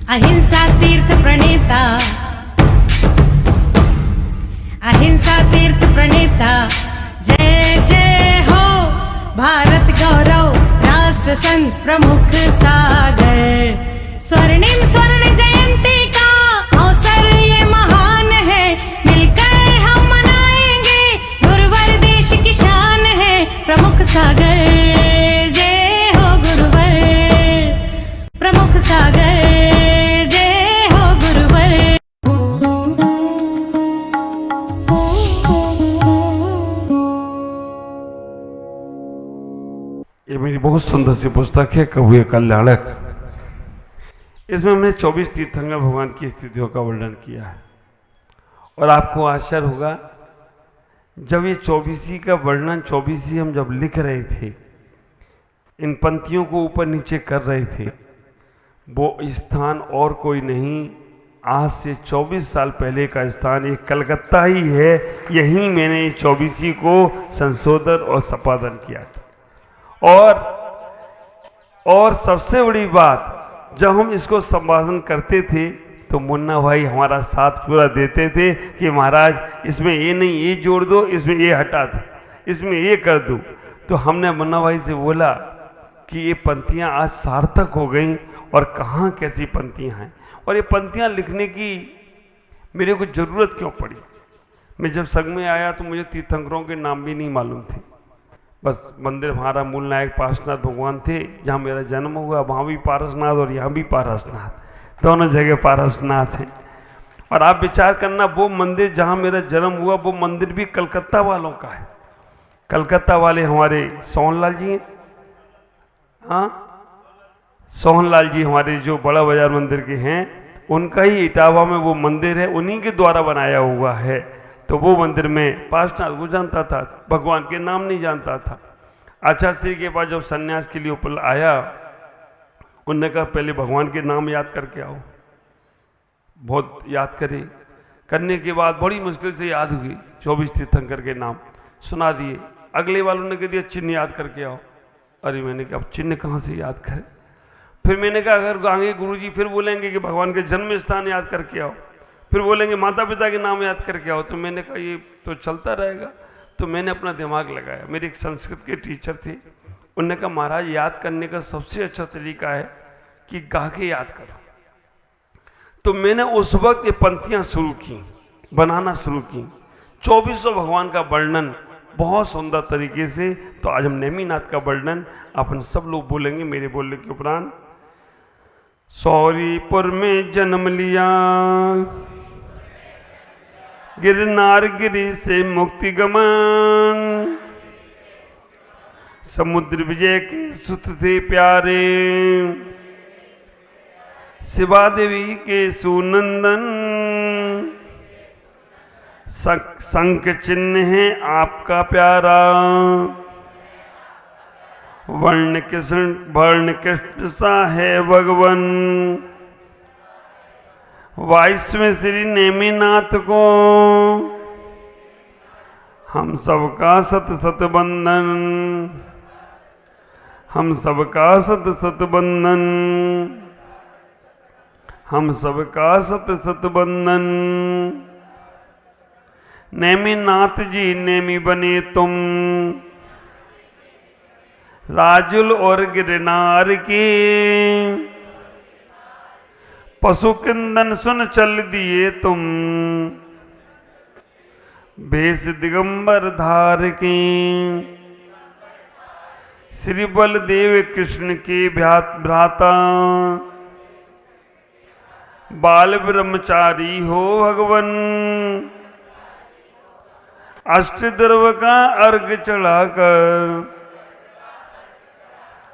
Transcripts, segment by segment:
अहिंसा तीर्थ प्रणेता, अहिंसा तीर्थ प्रणेता, जय जय हो भारत गौरव राष्ट्र संत प्रमुख सागर। स्वर्णिम स्वर्ण जयंती का अवसर ये महान है, मिलकर हम मनाएंगे गुरुवर देश की शान है प्रमुख सागर। जय हो गुरुवर प्रमुख सागर, जय हो गुरुवर। ये मेरी बहुत सुंदर सी पुस्तक है कवि कल्याणक। इसमें हमने 24 तीर्थंकर भगवान की स्थितियों का वर्णन किया है और आपको आश्चर्य होगा जब ये 24 का वर्णन 24 हम जब लिख रहे थे, इन पंक्तियों को ऊपर नीचे कर रहे थे, वो स्थान और कोई नहीं, आज से 24 साल पहले का स्थान एक कलकत्ता ही है। यहीं मैंने 24 को संशोधन और संपादन किया था। और सबसे बड़ी बात, जब हम इसको संपादन करते थे तो मुन्ना भाई हमारा साथ पूरा देते थे कि महाराज इसमें ये नहीं, ये जोड़ दो, इसमें ये हटा दो, इसमें ये कर दो। तो हमने मुन्ना भाई से बोला कि ये पंक्तियाँ आज सार्थक हो गई और कहाँ कैसी पंक्तियाँ हैं, और ये पंक्तियाँ लिखने की मेरे को ज़रूरत क्यों पड़ी। मैं जब संघ में आया तो मुझे तीर्थंकरों के नाम भी नहीं मालूम थे। बस मंदिर हमारा मूल नायक पारसनाथ भगवान थे, जहाँ मेरा जन्म हुआ वहाँ भी पारसनाथ और यहाँ भी पारसनाथ, दोनों जगह पारसनाथ हैं। और आप विचार करना, वो मंदिर जहाँ मेरा जन्म हुआ वो मंदिर भी कलकत्ता वालों का है। कलकत्ता वाले हमारे सोहनलाल जी हैं, हाँ सोहनलाल जी हमारे जो बड़ा बाजार मंदिर के हैं, उनका ही इटावा में वो मंदिर है, उन्हीं के द्वारा बनाया हुआ है। तो वो मंदिर में पार्षनाथ को जानता था, भगवान के नाम नहीं जानता था। आचार्य श्री के पास जब सन्यास के लिए ऊपर आया, उन्होंने कहा पहले भगवान के नाम याद करके आओ। बहुत याद करे, करने के बाद बड़ी मुश्किल से याद हुई, 24 तीर्थंकर के नाम सुना दिए। अगले वालों ने कह दिया चिन्ह याद करके आओ। अरे मैंने कहा अब चिन्ह कहाँ से याद करें। फिर मैंने कहा अगर आगे गुरुजी फिर बोलेंगे कि भगवान के जन्म स्थान याद करके आओ, फिर बोलेंगे माता पिता के नाम याद करके आओ, तो मैंने कहा ये तो चलता रहेगा। तो मैंने अपना दिमाग लगाया। मेरे एक संस्कृत के टीचर थे, उन्होंने कहा महाराज याद करने का सबसे अच्छा तरीका है कि गा के याद करो। तो मैंने उस वक्त ये पंक्तियाँ शुरू की, बनाना शुरू की। 24 भगवान का वर्णन बहुत सुंदर तरीके से। तो आज हम नेमिनाथ का वर्णन अपन सब लोग बोलेंगे मेरे बोलने के उपरांत। सौरीपुर में जन्म लिया, गिरनार गिरी से मुक्ति गमन, समुद्र विजय के सुत थे प्यारे, शिवा देवी के सुनंदन, शंख चिन्ह है आपका प्यारा, वर्ण कृष्ण सा है भगवन, वाइस्व श्री नेमिनाथ को हम सबका सत सत बंधन, हम सबका सत सत बंधन, हम सबका सत सत बंधन। नेमिनाथ जी नेमी बने तुम, राजुल और गिरनार के, पशु किंदन सुन चल दिए तुम, भेष दिगंबर धार के, श्री बलदेव कृष्ण के भ्राता, बाल ब्रह्मचारी हो भगवन, अष्टद्रव का अर्घ चढ़ाकर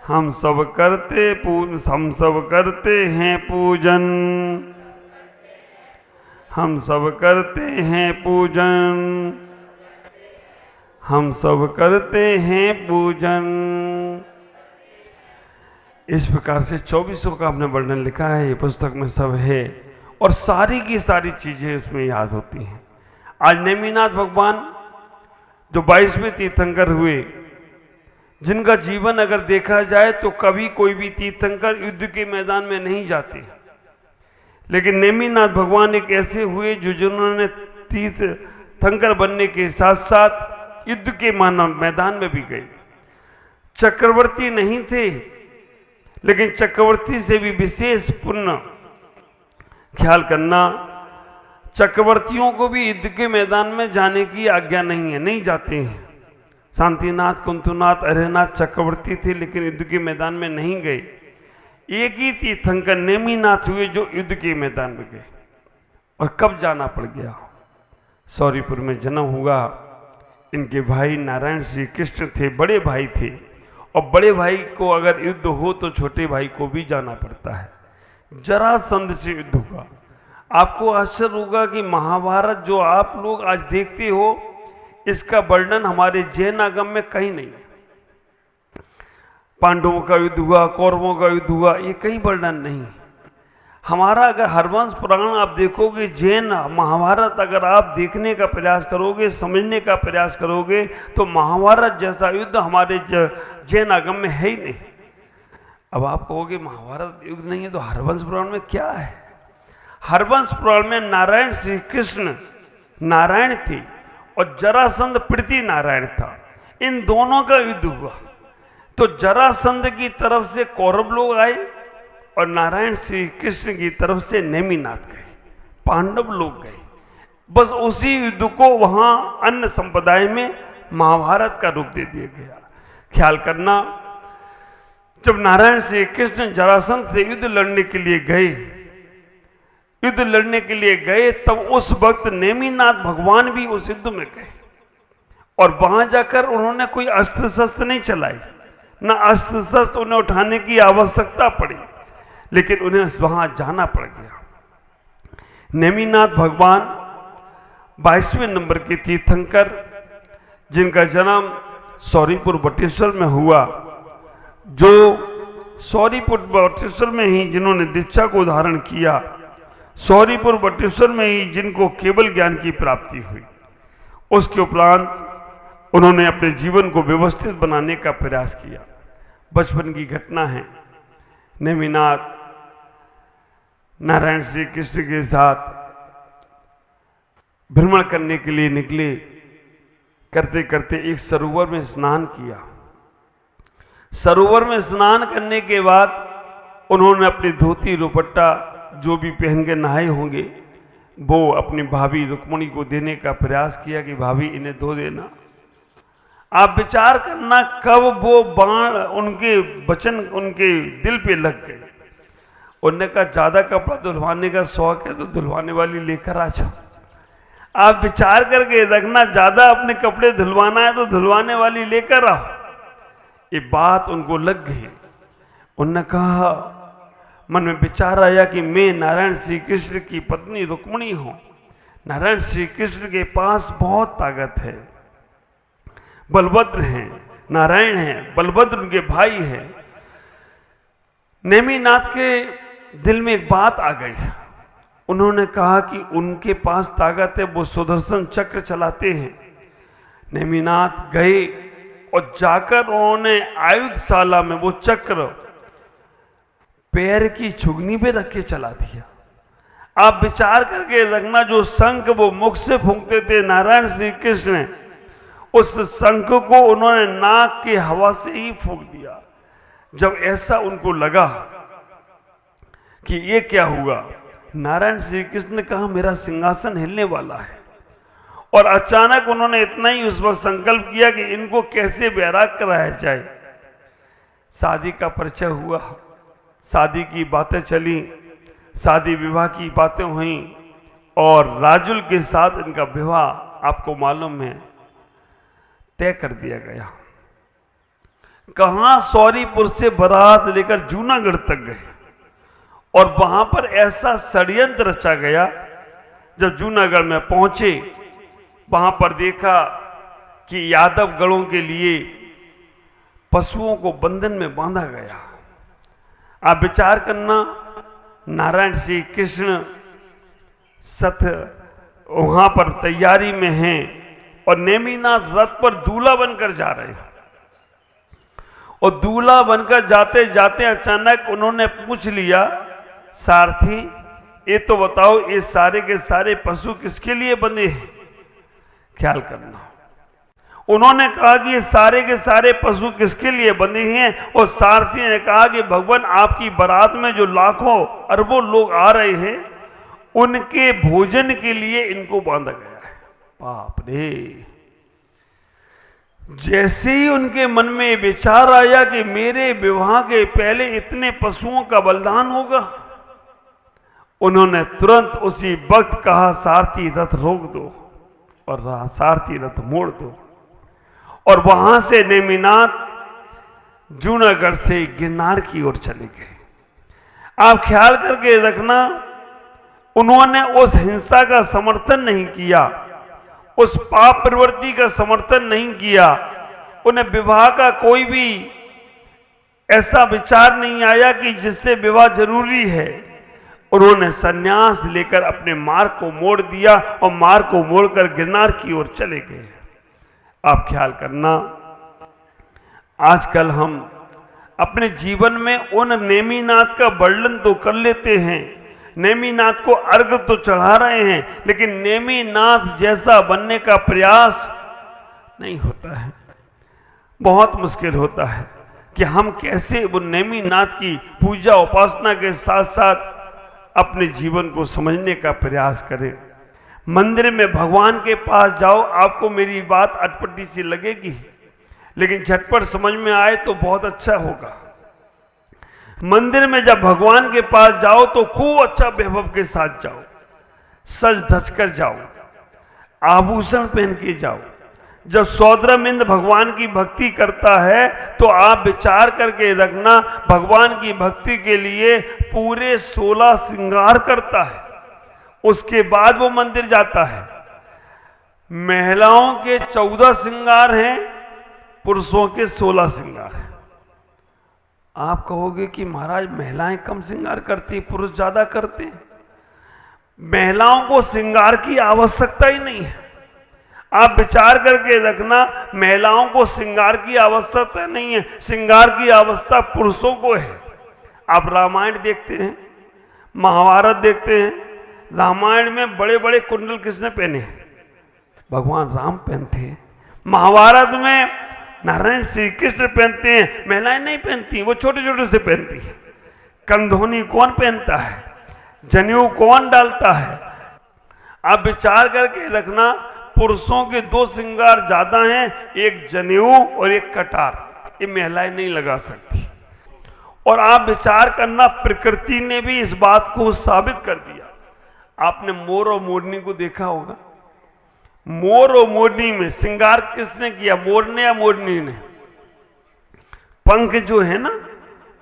हम सब करते हैं पूजन, हम सब करते हैं पूजन, हम सब करते हैं पूजन। इस प्रकार से 24 का आपने वर्णन लिखा है, ये पुस्तक में सब है और सारी की सारी चीजें उसमें याद होती हैं। आज नेमिनाथ भगवान जो 22वें तीर्थंकर हुए, जिनका जीवन अगर देखा जाए तो कभी कोई भी तीर्थंकर युद्ध के मैदान में नहीं जाते, लेकिन नेमिनाथ भगवान एक ऐसे हुए जो जिन्होंने तीर्थंकर बनने के साथ साथ युद्ध के मैदान में भी गए। चक्रवर्ती नहीं थे, लेकिन चक्रवर्ती से भी विशेष पुण्य ख्याल करना, चक्रवर्तियों को भी युद्ध के मैदान में जाने की आज्ञा नहीं है, नहीं जाते हैं। शांतिनाथ, कुंतुनाथ, अरेनाथ चक्रवर्ती थे, लेकिन युद्ध के मैदान में नहीं गए। एक ही तीर्थंकर नेमिनाथ हुए जो युद्ध के मैदान में गए। और कब जाना पड़ गया? सौरीपुर में जन्म हुआ। इनके भाई नारायण श्री कृष्ण थे, बड़े भाई थे, और बड़े भाई को अगर युद्ध हो तो छोटे भाई को भी जाना पड़ता है। जरासंध से युद्ध हुआ। आपको आश्चर्य होगा कि महाभारत जो आप लोग आज देखते हो, इसका वर्णन हमारे जैन आगम में कहीं नहीं है। पांडवों का युद्ध हुआ, कौरवों का युद्ध हुआ, ये कहीं वर्णन नहीं है। हमारा अगर हरवंश पुराण आप देखोगे, जैन महाभारत अगर आप देखने का प्रयास करोगे, समझने का प्रयास करोगे, तो महाभारत जैसा युद्ध हमारे जैन आगम में है ही नहीं। अब आप कहोगे महाभारत युद्ध नहीं है तो हरवंश पुराण में क्या है? हरवंश पुराण में नारायण श्री कृष्ण नारायण थे और जरासंध पृथ्वी नारायण था। इन दोनों का युद्ध हुआ। तो जरासंध की तरफ से कौरव लोग आए और नारायण श्री कृष्ण की तरफ से नेमिनाथ गए, पांडव लोग गए। बस उसी युद्ध को वहां अन्य संप्रदाय में महाभारत का रूप दे दिया गया। ख्याल करना, जब नारायण श्री कृष्ण जरासंध से युद्ध लड़ने के लिए गए, तब उस वक्त नेमिनाथ भगवान भी उस युद्ध में गए और वहां जाकर उन्होंने कोई अस्त्र शस्त्र नहीं चलाई, ना अस्त्र शस्त्र उन्हें उठाने की आवश्यकता पड़ी, लेकिन उन्हें वहां जाना पड़ गया। नेमिनाथ भगवान 22वें नंबर के तीर्थंकर, जिनका जन्म सौरीपुर बटेश्वर में हुआ, जो सौरीपुर बटेश्वर में ही जिन्होंने दीक्षा को धारण किया, सौरीपुर बटेश्वर में ही जिनको केवल ज्ञान की प्राप्ति हुई, उसके उपरांत उन्होंने अपने जीवन को व्यवस्थित बनाने का प्रयास किया। बचपन की घटना है। नेमिनाथ नारायण श्री कृष्ण के साथ भ्रमण करने के लिए निकले। करते करते एक सरोवर में स्नान किया। सरोवर में स्नान करने के बाद उन्होंने अपनी धोती दुपट्टा जो भी पहन के नहाए होंगे, वो अपनी भाभी रुक्मणी को देने का प्रयास किया कि भाभी इन्हें धो देना। आप विचार करना कब वो बाण उनके वचन उनके दिल पे लग गए। उन्होंने कहा ज्यादा कपड़ा धुलवाने का शौक है तो धुलवाने वाली लेकर आ जाओ। आप विचार करके रखना, ज्यादा अपने कपड़े धुलवाना है तो धुलवाने वाली लेकर आओ। ये बात उनको लग गई। उन्होंने कहा, मन में विचार आया कि मैं नारायण श्री कृष्ण की पत्नी रुक्मणी हूं। नारायण श्री कृष्ण के पास बहुत ताकत है, बलभद्र हैं, नारायण हैं, बलभद्र उनके भाई हैं। नेमिनाथ के दिल में एक बात आ गई। उन्होंने कहा कि उनके पास ताकत है, वो सुदर्शन चक्र चलाते हैं। नेमिनाथ गए और जाकर उन्होंने आयुधशाला में वो चक्र पैर की छुगनी पे रख के चला दिया। आप विचार करके रखना, जो शंख वो मुख से फूंकते थे नारायण श्री कृष्ण, उस शंख को उन्होंने नाक की हवा से ही फूंक दिया। जब ऐसा उनको लगा कि ये क्या हुआ, नारायण श्री कृष्ण ने कहा मेरा सिंहासन हिलने वाला है। और अचानक उन्होंने इतना ही उस वक्त संकल्प किया कि इनको कैसे बैराग कराया जाए। शादी का परिचय हुआ, शादी की बातें चली, शादी विवाह की बातें हुई और राजुल के साथ इनका विवाह आपको मालूम है तय कर दिया गया। कहां, सौरीपुर से बारात लेकर जूनागढ़ तक गए और वहां पर ऐसा षड्यंत्र रचा गया। जब जूनागढ़ में पहुंचे, वहां पर देखा कि यादव गढ़ों के लिए पशुओं को बंधन में बांधा गया। आप विचार करना, नारायण श्री कृष्ण सथ वहां पर तैयारी में हैं और नेमिनाथ रथ पर दूल्हा बनकर जा रहे हैं। और दूल्हा बनकर जाते जाते अचानक उन्होंने पूछ लिया, सारथी ये तो बताओ, ये सारे के सारे पशु किसके लिए बंधे हैं? ख्याल करना। उन्होंने कहा कि ये सारे के सारे पशु किसके लिए बंधे हैं, और सारथी ने कहा कि भगवान आपकी बारात में जो लाखों अरबों लोग आ रहे हैं उनके भोजन के लिए इनको बांधा गया है। बाप रे! जैसे ही उनके मन में विचार आया कि मेरे विवाह के पहले इतने पशुओं का बलिदान होगा, उन्होंने तुरंत उसी वक्त कहा सारथी रथ रोक दो, और सारथी रथ मोड़ दो, और वहां से नेमिनाथ जूनागढ़ से गिरनार की ओर चले गए। आप ख्याल करके रखना, उन्होंने उस हिंसा का समर्थन नहीं किया, उस पाप प्रवृत्ति का समर्थन नहीं किया, उन्हें विवाह का कोई भी ऐसा विचार नहीं आया कि जिससे विवाह जरूरी है। उन्होंने संन्यास लेकर अपने मार्ग को मोड़ दिया और मार्ग को मोड़कर गिरनार की ओर चले गए। आप ख्याल करना, आजकल हम अपने जीवन में उन नेमिनाथ का वर्णन तो कर लेते हैं, नेमिनाथ को अर्घ तो चढ़ा रहे हैं, लेकिन नेमिनाथ जैसा बनने का प्रयास नहीं होता है। बहुत मुश्किल होता है कि हम कैसे वो नेमिनाथ की पूजा उपासना के साथ साथ अपने जीवन को समझने का प्रयास करें। मंदिर में भगवान के पास जाओ, आपको मेरी बात अटपटी सी लगेगी, लेकिन झटपट समझ में आए तो बहुत अच्छा होगा। मंदिर में जब भगवान के पास जाओ तो खूब अच्छा वैभव के साथ जाओ, सज धज कर जाओ, आभूषण पहन के जाओ। जब सौद्रमिंद भगवान की भक्ति करता है तो आप विचार करके रखना, भगवान की भक्ति के लिए पूरे 16 श्रृंगार करता है, उसके बाद वो मंदिर जाता है। महिलाओं के 14 श्रृंगार हैं, पुरुषों के 16 श्रृंगार हैं। आप कहोगे कि महाराज महिलाएं कम श्रृंगार करती, पुरुष ज्यादा करते हैं। महिलाओं को श्रृंगार की आवश्यकता ही नहीं है। आप विचार करके रखना, महिलाओं को श्रृंगार की आवश्यकता नहीं है, श्रृंगार की आवश्यकता पुरुषों को है। आप रामायण देखते हैं, महाभारत देखते हैं, रामायण में बड़े बड़े कुंडल किसने पहने हैं? भगवान राम पहनते हैं। महाभारत में नारायण श्री कृष्ण पहनते हैं, महिलाएं नहीं पहनती, वो छोटे छोटे से पहनती है। कंधोनी कौन पहनता है? जनेऊ कौन डालता है? आप विचार करके रखना, पुरुषों के 2 श्रृंगार ज्यादा हैं, एक जनेऊ और एक कटार, ये महिलाएं नहीं लगा सकती। और आप विचार करना, प्रकृति ने भी इस बात को साबित कर दिया। आपने मोर और मोरनी को देखा होगा, मोर और मोरनी में श्रृंगार किसने किया? मोर ने या मोरनी ने? पंख जो है ना,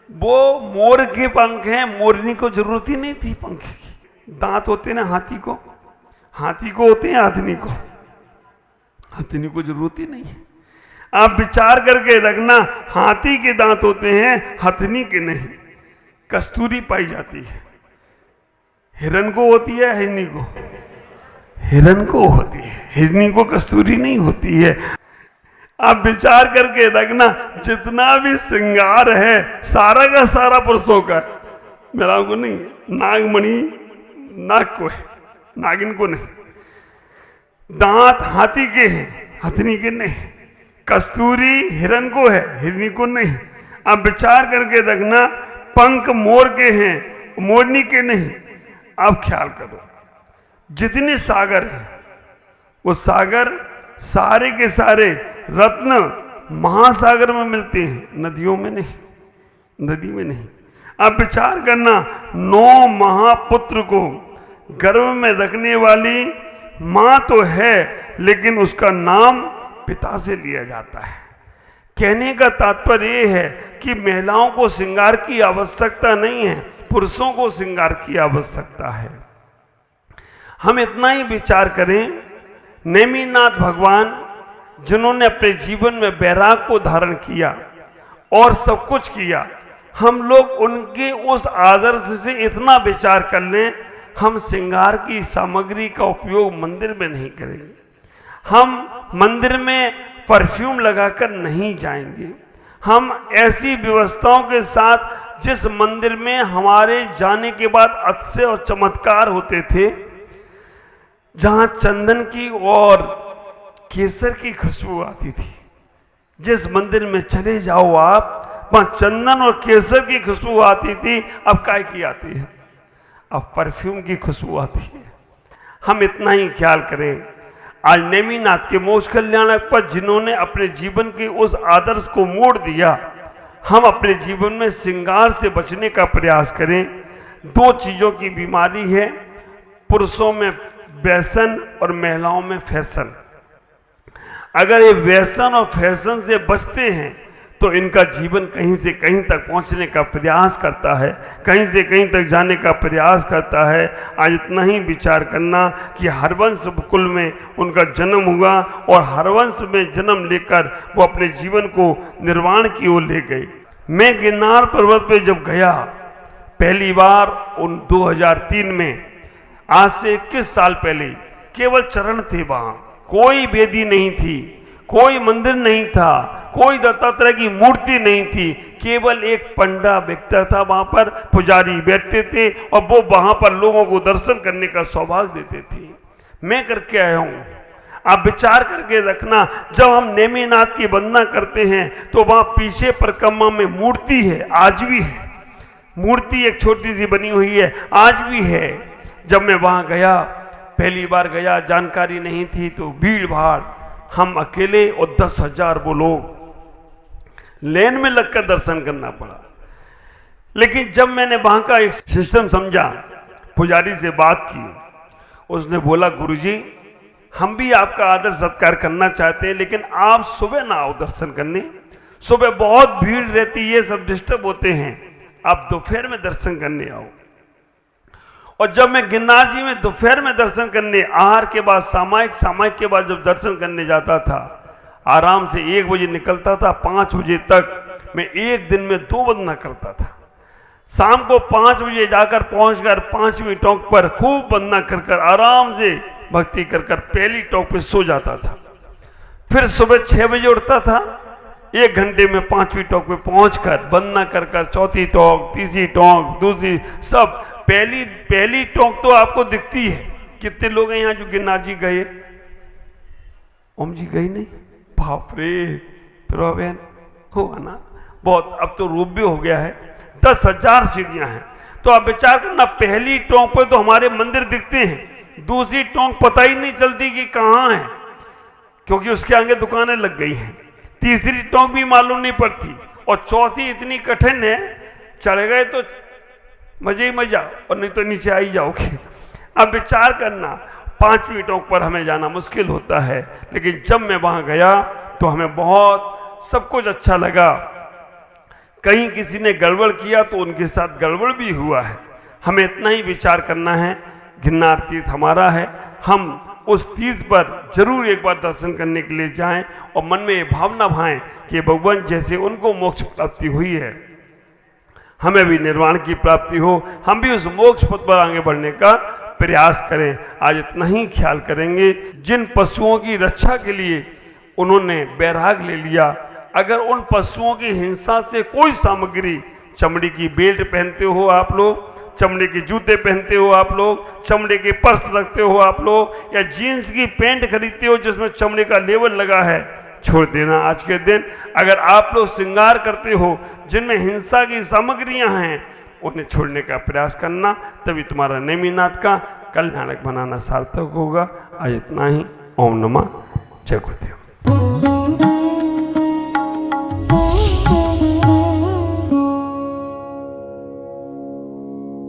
वो मोर के पंख हैं, मोरनी को जरूरत ही नहीं थी पंख की। दांत होते ना हाथी को होते हैं, हाथनी को जरूरत ही नहीं है। आप विचार करके रखना, हाथी के दांत होते हैं, हथनी के नहीं। कस्तूरी पाई जाती है, हिरन को होती है, हिरनी को? हिरन को होती है, हिरनी को कस्तूरी नहीं होती है। आप विचार करके रखना, जितना भी श्रृंगार है सारा का सारा पुरुषों का, महिलाओं को नहीं। नागमणि नाग को है, नागिन को नहीं। दांत हाथी के हैं, हथनी के नहीं। कस्तूरी हिरन को है, हिरनी को नहीं। आप विचार करके रखना, पंख मोर के हैं, मोरनी के नहीं। आप ख्याल करो, जितने सागर हैं वो सागर सारे के सारे रत्न महासागर में मिलते हैं, नदियों में नहीं, नदी में नहीं। आप विचार करना, 9 महापुत्र को गर्भ में रखने वाली मां तो है, लेकिन उसका नाम पिता से लिया जाता है। कहने का तात्पर्य यह है कि महिलाओं को श्रृंगार की आवश्यकता नहीं है, पुरुषों को श्रृंगार की आवश्यकता है। हम इतना ही विचार करें, नेमिनाथ भगवान जिन्होंने अपने जीवन में वैराग को धारण किया और सब कुछ किया, हम लोग उनके उस आदर्श से इतना विचार कर लें, हम श्रृंगार की सामग्री का उपयोग मंदिर में नहीं करेंगे, हम मंदिर में परफ्यूम लगाकर नहीं जाएंगे, हम ऐसी व्यवस्थाओं के साथ जिस मंदिर में हमारे जाने के बाद अतिशय और चमत्कार होते थे, जहां चंदन की और केसर की खुशबू आती थी, जिस मंदिर में चले जाओ आप, वहां चंदन और केसर की खुशबू आती थी, अब काय की आती है? अब परफ्यूम की खुशबू आती है। हम इतना ही ख्याल करें, आज नेमिनाथ के मोक्ष कल्याणक पर जिन्होंने अपने जीवन के उस आदर्श को मोड़ दिया, हम अपने जीवन में श्रृंगार से बचने का प्रयास करें। दो चीजों की बीमारी है, पुरुषों में व्यसन और महिलाओं में फैशन। अगर ये व्यसन और फैशन से बचते हैं तो इनका जीवन कहीं से कहीं तक पहुंचने का प्रयास करता है, कहीं से कहीं तक जाने का प्रयास करता है। आज इतना ही विचार करना कि हरवंश कुल में उनका जन्म हुआ और हरवंश में जन्म लेकर वो अपने जीवन को निर्वाण की ओर ले गए। मैं गिरनार पर्वत पे जब गया पहली बार उन 2003 में, आज से 21 साल पहले, केवल चरण थे वहां, कोई वेदी नहीं थी, कोई मंदिर नहीं था, कोई दत्तात्रेय की मूर्ति नहीं थी, केवल एक पंडा बैठता था वहां पर, पुजारी बैठते थे और वो वहां पर लोगों को दर्शन करने का सौभाग्य देते थे। मैं करके आया हूं। आप विचार करके रखना, जब हम नेमिनाथ की वंदना करते हैं तो वहां पीछे परिक्रमा में मूर्ति है, आज भी है, मूर्ति एक छोटी सी बनी हुई है, आज भी है। जब मैं वहां गया, पहली बार गया, जानकारी नहीं थी, तो भीड़ भाड़, हम अकेले और 10,000 वो लोग, लेन में लगकर दर्शन करना पड़ा। लेकिन जब मैंने वहां का एक सिस्टम समझा, पुजारी से बात की, उसने बोला, गुरुजी हम भी आपका आदर सत्कार करना चाहते हैं, लेकिन आप सुबह ना आओ दर्शन करने, सुबह बहुत भीड़ रहती है, सब डिस्टर्ब होते हैं, आप दोपहर में दर्शन करने आओ। और जब मैं गिरनार जी में दोपहर में दर्शन करने, आहार के बाद सामायिक के बाद जब दर्शन करने जाता था, आराम से 1 बजे निकलता था, 5 बजे तक मैं एक दिन में 2 वंदना करता था। शाम को 5 बजे जाकर पहुंचकर 5वीं टोंक पर खूब वंदना कर आराम से भक्ति कर पहली टोंक पे सो जाता था। फिर सुबह 6 बजे उठता था, 1 घंटे में 5वीं टोंक पे पहुंचकर वंदना कर चौथी टोंक, तीसरी टोंक, दूसरी, सब पहली टोंक तो आपको दिखती है। कितने लोग हैं यहाँ जो गिरनार जी गए? ओम जी गई नहीं? बाप रे, बहन होगा ना बहुत। अब तो रूप भी हो गया है, 10,000 सीढ़ियां हैं। तो आप विचार करना, पहली टोंक पे तो हमारे मंदिर दिखते हैं, दूसरी टोंक पता ही नहीं चलती कि कहाँ है, क्योंकि उसके आगे दुकानें लग गई हैं। तीसरी टोंक भी मालूम नहीं पड़ती, और चौथी इतनी कठिन है, चढ़ गए तो मजे ही मजा, और नहीं तो नीचे आ ही जाओगे। अब विचार करना, 5वीं टोंक पर हमें जाना मुश्किल होता है, लेकिन जब मैं वहां गया तो हमें बहुत सब कुछ अच्छा लगा। कहीं किसी ने गड़बड़ किया तो उनके साथ गड़बड़ भी हुआ है। हमें इतना ही विचार करना है, गिरनार तीर्थ हमारा है, हम उस तीर्थ पर जरूर एक बार दर्शन करने के लिए जाएं और मन में ये भावना भाएं कि भगवान जैसे उनको मोक्ष प्राप्ति हुई है, हमें भी निर्वाण की प्राप्ति हो, हम भी उस मोक्ष पथ पर आगे बढ़ने का प्रयास करें। आज इतना ही ख्याल करेंगे, जिन पशुओं की रक्षा के लिए उन्होंने बैराग ले लिया, अगर उन पशुओं की हिंसा से कोई सामग्री, चमड़ी की बेल्ट पहनते हो आप लोग, चमड़े के जूते पहनते हो आप लोग, चमड़े के पर्स रखते हो आप लोग, या जीन्स की पैंट खरीदते हो जिसमें चमड़े का लेबल लगा है, छोड़ देना आज के दिन। अगर आप लोग श्रृंगार करते हो जिनमें हिंसा की सामग्रियां हैं, उन्हें छोड़ने का प्रयास करना, तभी तुम्हारा नेमिनाथ का कल्याणक बनाना सार्थक होगा। आज इतना ही। ओम नमः, जय गुरुदेव।